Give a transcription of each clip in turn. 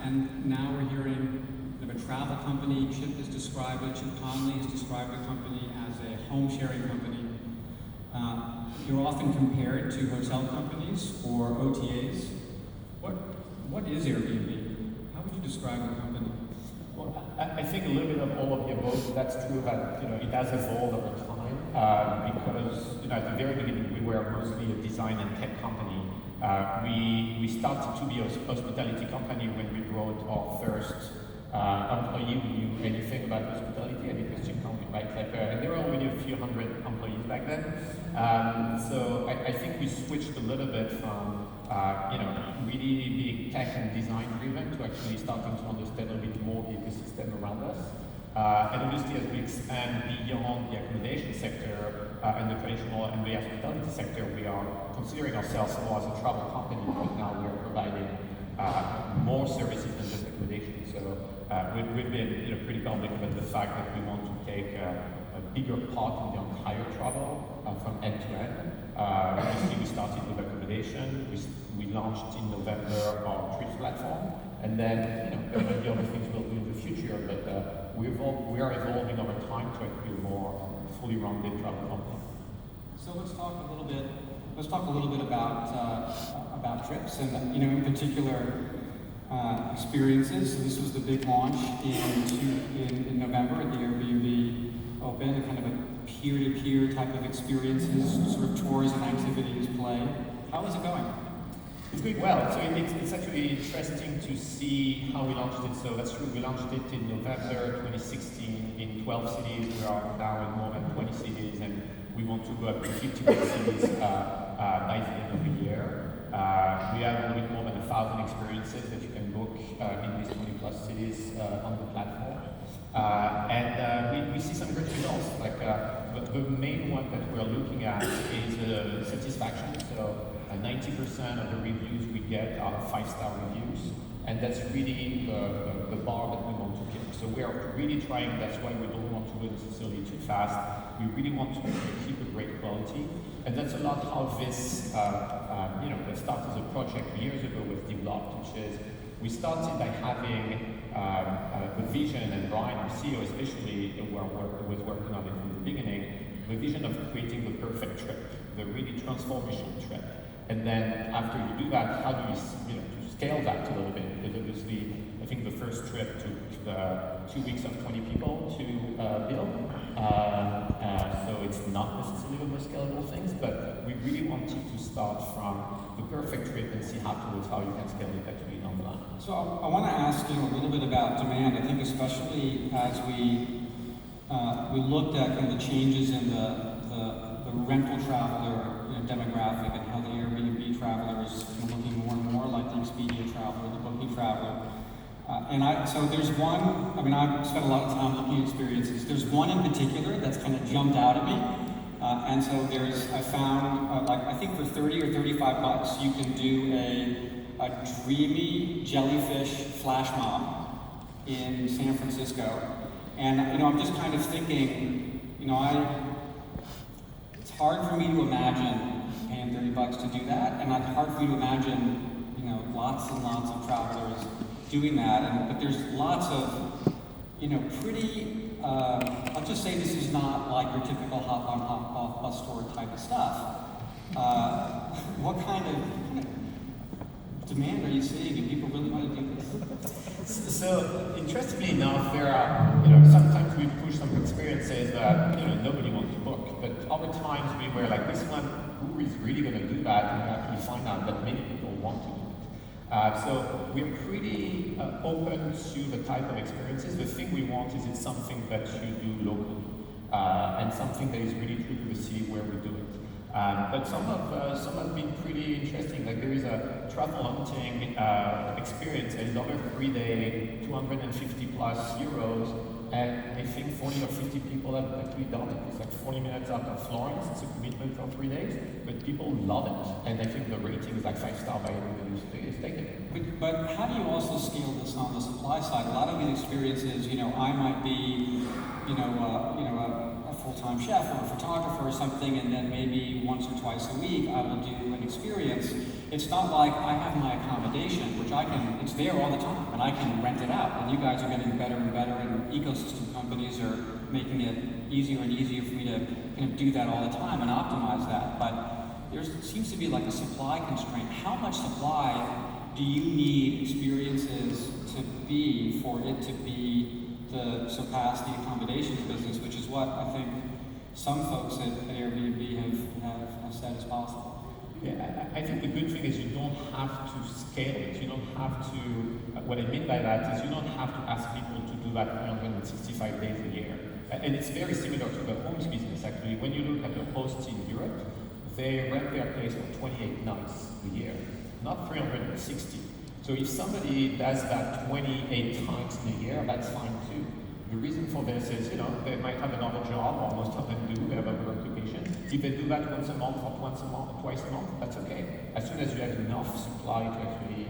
And now we're hearing of a travel company. Chip Conley has described the company as a home-sharing company. You're often compared to hotel companies or OTAs. What is Airbnb? How would you describe the company? Well, I think a little bit of all of the above. That's true that it has evolved over time because at the very beginning we were mostly a design and tech company. We started to be a hospitality company when we brought our first employee who knew anything about hospitality, and it was Jim Conley, right? And there were only a few hundred employees back then. So I think we switched a little bit from really being tech and design driven to actually starting to understand a little bit more the ecosystem around us. And obviously, as we expand beyond the accommodation sector and the traditional EMEA hospitality sector, we are considering ourselves more as a travel company because now we are providing more services than just accommodation. So we've been pretty public about the fact that we want to take a bigger part in the entire travel from end to end. Obviously, we started with accommodation. We launched in November our trips platform, and then there might be other things we'll do in the future, but we are evolving over time to actually a more fully rounded travel company. So let's talk a little bit about trips, and in particular experiences. So this was the big launch in November at the Airbnb Open, a kind of a peer-to-peer type of experiences, sort of tours and activities play. How is it going? It's going well. So it's actually interesting to see how we launched it. So that's true. We launched it in November 2016 in 12 cities. We are now in more than 20 cities, and we want to go up to 50 cities by the end of the year. We have a little bit more than 1,000 experiences that you can book in these 20 plus cities on the platform. And we see some great results. The main one that we're looking at is satisfaction. So 90% of the reviews we get are 5-star reviews, and that's really the bar that we want to keep. So we are really trying. That's why we don't want to go necessarily too fast. We really want to keep a great quality, and that's a lot how this that started as a project years ago was developed, which is we started by having the vision, and Brian, our CEO especially, was working on it from the beginning, the vision of creating the perfect trip, the really transformational trip. And then after you do that, how do you to scale that a little bit? Because obviously, I think the first trip took 2 weeks of 20 people to build. So it's not necessarily the most scalable things, but we really wanted to start from the perfect trip and see afterwards how you can scale it actually down the line. So I want to ask you a little bit about demand. I think especially as we looked at kind of the changes in the rental traveler demographic and how the Airbnb traveler is looking more and more like the Expedia traveler, the Booking traveler. So there's one, I've spent a lot of time looking at experiences. There's one in particular that's kind of jumped out at me. And so I found, I think for 30 or 35 bucks, you can do a dreamy jellyfish flash mob in San Francisco. And, I'm just kind of thinking, it's hard for me to imagine paying 30 bucks to do that, and it's hard for me to imagine, lots and lots of travelers doing that. But there's lots of, pretty. I'll just say this is not like your typical hop on, hop off bus tour type of stuff. What kind of demand are you seeing? Do people really want to do this? So interestingly enough, there are sometimes we push some experiences that nobody wants to book, but other times we were like, this one, who is really going to do that? And we actually find out that many people want to do it. So we're pretty open to the type of experiences. The thing we want is it's something that you do locally and something that is really true to the city where we do it. But some have been pretty interesting. Like there is a travel hunting experience that is over 3-day, 250 plus euros, and I think 40 or 50 people have actually done it. It's like 40 minutes out of Florence. It's a commitment for 3 days, but people love it, and I think the rating is like 5-star by everybody who's taken it. But how do you also scale this on the supply side? A lot of these experiences, I might be, a full-time chef or a photographer or something, and then maybe once or twice a week I will do an experience. It's not like I have my accommodation, which it's there all the time, and I can rent it out. And you guys are getting better and better, and ecosystem companies are making it easier and easier for me to kind of do that all the time and optimize that. But there seems to be like a supply constraint. How much supply do you need experiences to be for it to surpass the accommodations business, which is what I think some folks at Airbnb have said is possible? Yeah, I think the good thing is you don't have to scale it. You don't have to, what I mean by that is you don't have to ask people to do that 365 days a year. And it's very similar to the homes business actually. When you look at the hosts in Europe, they rent their place for 28 nights a year, not 360. So if somebody does that 28 times in a year, that's fine too. The reason for this is, they might have another job, or most of them do, they have other occupation. If they do that once a month or twice a month, that's okay. As soon as you have enough supply to actually,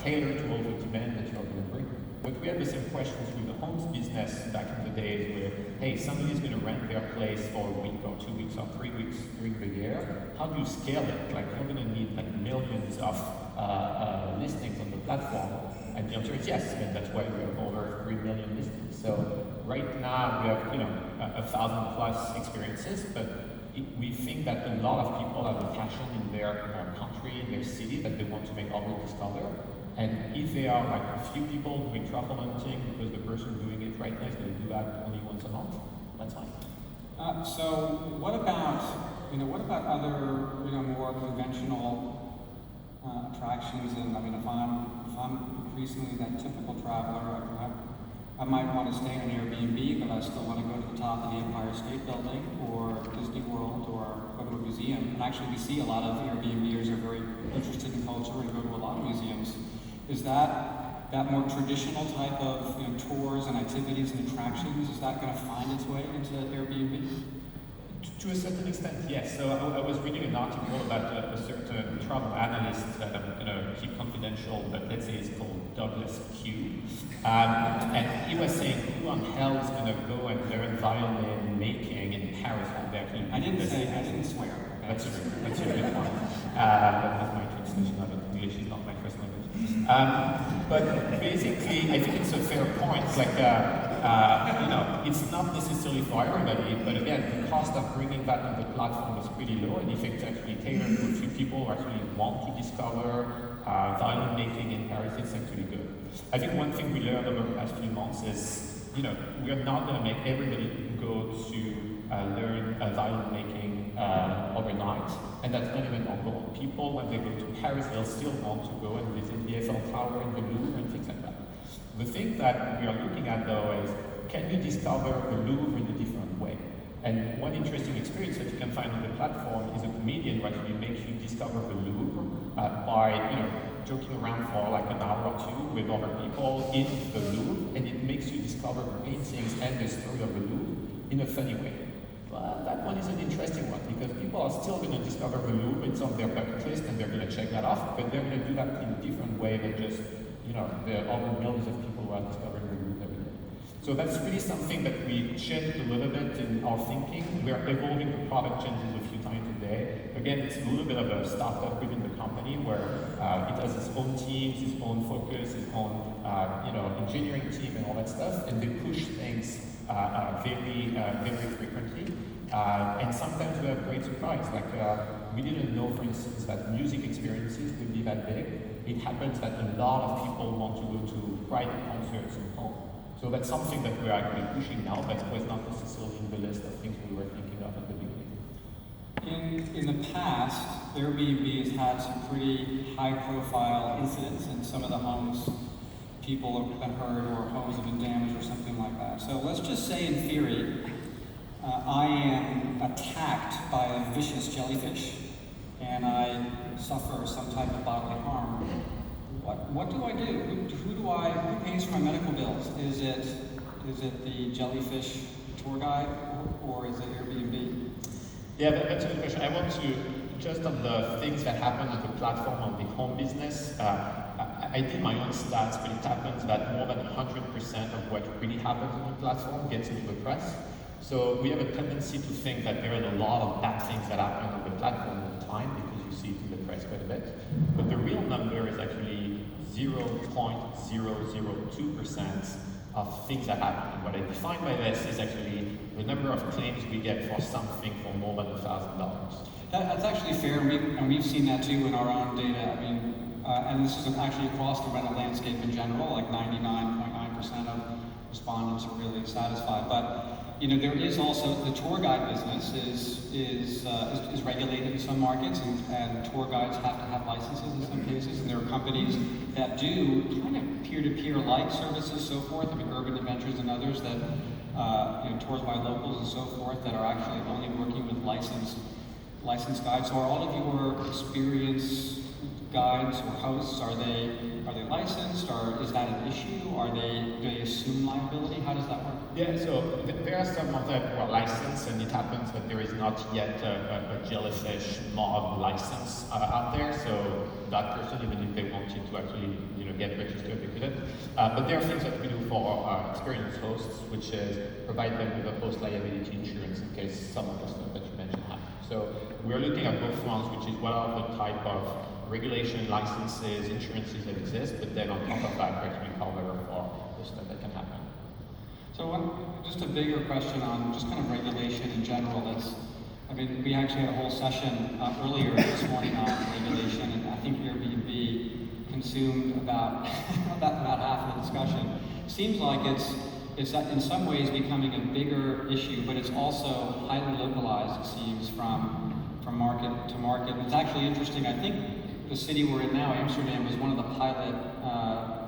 tailor to all the demand that you're going to bring. But we had the same questions with the homes business back in the days where, hey, somebody's going to rent their place for a week or 2 weeks or 3 weeks during the year. How do you scale it? Like, you're going to need like millions of listings on the platform. And the answer is yes, and that's why we have over 3 million listings. So right now we have 1,000+ experiences, but we think that a lot of people have a passion in their country, in their city, that they want to make others discover. And if they are like a few people doing truffle hunting because the person doing it right now is going to do that only once a month, that's fine. So what about other more conventional attractions? And I mean, if I'm increasingly that typical traveler, I might want to stay in an Airbnb, but I still want to go to the top of the Empire State Building or Disney World or go to a museum. And actually, we see a lot of Airbnbers are very interested in culture and go to a lot of museums. Is that more traditional type of tours and activities and attractions? Is that going to find its way into Airbnb? To a certain extent, yes. So I was reading an article about a certain travel analyst that I'm going to keep confidential, but let's say it's called Douglas Q. And he was saying, who on hell is going to go and learn violin making in Paris? I didn't swear. Okay? That's true. That's a good point. That was my translation of it. English is not my first language. But basically, I think it's a fair point. Like, it's not necessarily for everybody, but again, the cost of bringing that on the platform is pretty low, and if it's actually tailored to a few people who actually want to discover violin making in Paris, it's actually good. I think one thing we learned over the past few months is, we are not going to make everybody go to learn violin making overnight, and that's not even our goal. People, when they go to Paris, they'll still want to go and visit the Eiffel Tower and the Louvre and things like that. The thing that we are looking at, though, is can you discover the Louvre in a different way? And one interesting experience that you can find on the platform is a comedian who actually makes you discover the Louvre by, joking around for like an hour or two with other people in the Louvre, and it makes you discover the paintings and the story of the Louvre in a funny way. But that one is an interesting one because people are still going to discover the Louvre. It's on their bucket list, and they're going to check that off, but they're going to do that in a different way than just the other millions of people who are discovering the Louvre every day. So that's really something that we changed a little bit in our thinking. We are evolving the product changes a few times a day. Again, it's a little bit of a startup within the company where it has its own teams, its own focus, its own engineering team and all that stuff, and they push things very frequently. And sometimes we have great surprise. Like we didn't know, for instance, that music experiences would be that big. It happens that a lot of people want to go to private concerts at home. So that's something that we're actually pushing now, but was not necessarily in the list of things we were thinking of at the beginning. In the past, Airbnb has had some pretty high-profile incidents in some of the homes. People have been hurt or homes have been damaged or something like that. So let's just say, in theory, I am attacked by a vicious jellyfish, and I suffer some type of bodily harm. What do I do? Who pays for my medical bills? Is it the jellyfish tour guide or is it Airbnb? Yeah, that's a good question. I want to, just on the things that happen on the platform on the home business, I did my own stats, but it happens that more than 100% of what really happens on the platform gets into the press. So we have a tendency to think that there are a lot of bad things that happen on the platform all the time because you see it in the press quite a bit. But the real number is actually 0.002% of things that happen. And what I define by this is actually the number of claims we get for something for more than $1,000. That's actually fair, and we've seen that too in our own data. I mean, and this is actually across the rental landscape in general, like 99.9% of respondents are really satisfied. But you know, there is also the tour guide business is regulated in some markets, and tour guides have to have licenses in some cases, and there are companies that do kind of peer-to-peer like services, so forth. I mean, Urban Adventures and others that you know, tours by locals and so forth that are actually only working with licensed guides. So are all of your experienced guides or hosts, are they licensed, or is that an issue? Do they assume liability? How does that work? Yeah, so there are some of them who are licensed, and it happens that there is not yet a jellyfish mob license out there. So that person, even if they wanted to actually get registered, they couldn't. But there are things that we do for experienced hosts, which is provide them with a host liability insurance in case some of the stuff that you mentioned happens. So we're looking at both ones, which is what are the type of regulation, licenses, insurances that exist, but then on top of that, we're actually cover for the stuff that can happen. So just a bigger question on just kind of regulation in general. I mean, we actually had a whole session earlier this morning on regulation, and I think Airbnb consumed about half of the discussion. Seems like it's in some ways becoming a bigger issue, but it's also highly localized, it seems, from market to market. And it's actually interesting. I think the city we're in now, Amsterdam, was one of the pilot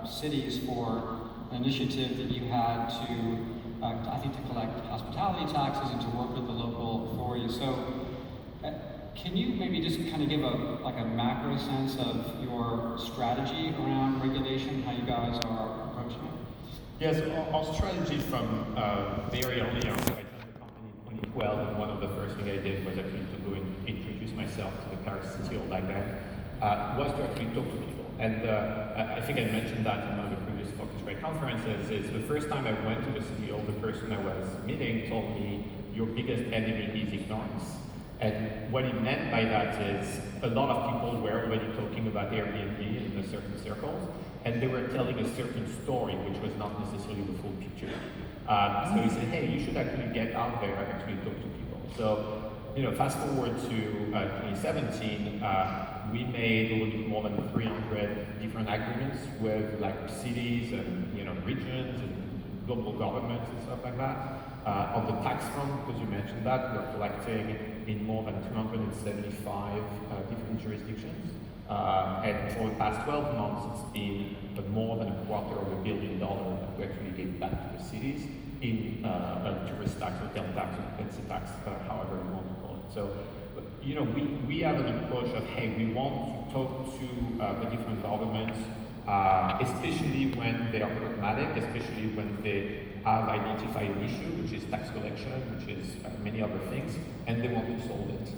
cities for an initiative that you had to, I think, to collect hospitality taxes and to work with the local authorities. So, can you maybe just kind of give a macro sense of your strategy around regulation, how you guys are approaching it? Yes, our strategy from very early on, I joined the company in 2012, and one of the first things I did was actually to go and introduce myself to the Paris City Hall back then, was to actually talk to people. And I think I mentioned that in one of the previous Phocuswright conferences. It's the first time I went to the City Hall, the person I was meeting told me, your biggest enemy is ignorance. And what he meant by that is a lot of people were already talking about Airbnb in a certain circles, and they were telling a certain story, which was not necessarily the full picture. So he said, hey, you should actually get out there and actually talk to people. So, fast forward to 2017, we made a little bit more than 300 different agreements with cities and regions and global governments and stuff like that. On the tax front, because you mentioned that, we're collecting in more than 275 different jurisdictions. And for the past 12 months, it's been more than $250 million that we actually gave back to the cities in tourist tax, hotel tax, occupancy tax, however you want to call it. So, we have an approach of, hey, we want to talk to the different governments, especially when they are pragmatic, especially when they have identified an issue, which is tax collection, which is many other things, and they want to solve it.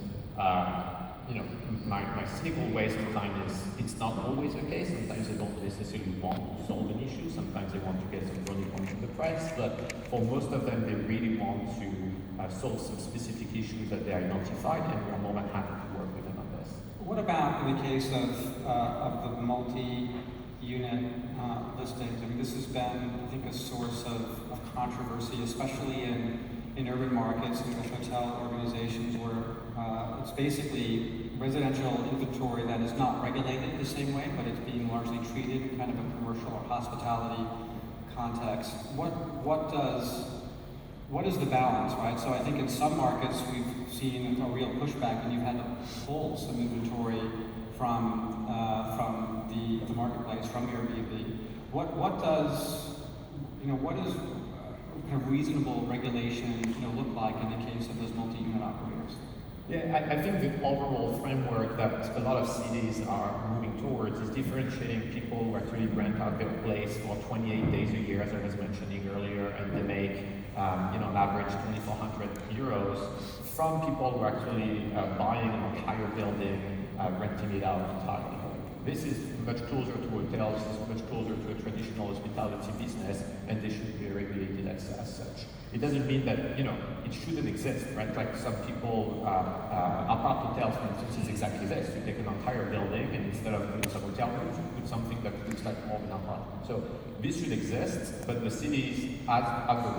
My cynical way sometimes is it's not always the case. Sometimes they don't necessarily want to solve an issue. Sometimes they want to get some money from the price. But for most of them, they really want to solve some specific issues that they identified, and we're more than happy to work with them on this. What about in the case of the multi-unit listings? I mean, this has been, I think, a source of controversy, especially in urban markets and with hotel organizations where it's basically residential inventory that is not regulated the same way, but it's being largely treated in kind of a commercial or hospitality context. What is the balance, right? So I think in some markets we've seen a real pushback, and you've had to pull some inventory from the marketplace, from Airbnb. What is kind of reasonable regulation look like in the case of those multi-unit operators? Yeah, I think the overall framework that a lot of cities are moving towards is differentiating people who actually rent out their place for 28 days a year, as I was mentioning earlier, and they make on average 2,400 euros, from people who are actually buying an entire building, renting it out entirely. This is much closer to hotels, this is much closer to a traditional hospitality business, and they should be regulated as such. It doesn't mean that, it it shouldn't exist, right? Like some people, apart hotels, for instance, is exactly this. You take an entire building, and instead of putting some hotel rooms, you put something that looks like more of an apartment. So this should exist, but the cities, as the right